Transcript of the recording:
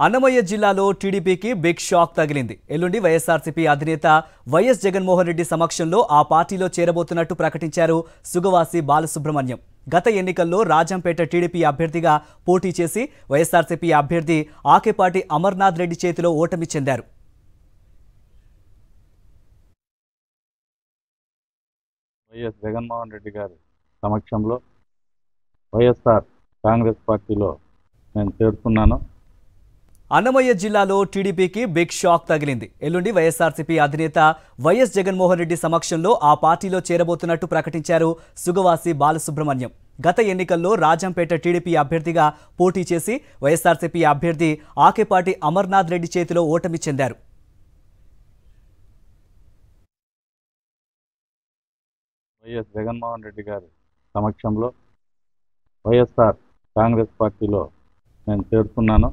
అన్నమయ్య జిల్లాలో టీడీపీకి big shock తగిలింది. ఎల్లుండి వైఎస్ఆర్సీపీ అధినేత వైఎస్ జగన్మోహన్ రెడ్డి సమక్షంలో ఆ పార్టీలో చేరబోతున్నట్టు ప్రకటించారు సుగవాసి బాలసుబ్రహ్మణ్యం. గత ఎన్నికల్లో రాజంపేట టీడీపీ అభ్యర్థిగా పోటీ చేసి వైఎస్ఆర్సీపీ అభ్యర్థి ఆకేపాటి అమర్నాథ్ రెడ్డి చేతిలో ఓటమి చెందారు. వైఎస్ జగన్మోహన్ రెడ్డి గారి సమక్షంలో వైఎస్ఆర్ కాంగ్రెస్ పార్టీలో నేను చేరుతున్నాను. అన్నమయ్య జిల్లాలో టీడీపీకి బిగ్ షాక్ తగిలింది. ఎల్లుండి వైఎస్ఆర్సీపీ అధినేత వైఎస్ జగన్మోహన్ రెడ్డి సమక్షంలో ఆ పార్టీలో చేరబోతున్నట్టు ప్రకటించారు సుగవాసి బాలసుబ్రహ్మణ్యం. గత ఎన్నికల్లో రాజంపేట టీడీపీ అభ్యర్థిగా పోటీ చేసి వైఎస్ఆర్సీపీ అభ్యర్థి ఆకేపాటి అమర్నాథ్ రెడ్డి చేతిలో ఓటమి చెందారు. వైఎస్ జగన్మోహన్ రెడ్డి గారి సమక్షంలో వైఎస్ఆర్ కాంగ్రెస్ పార్టీలో నేను చేరుతున్నాను.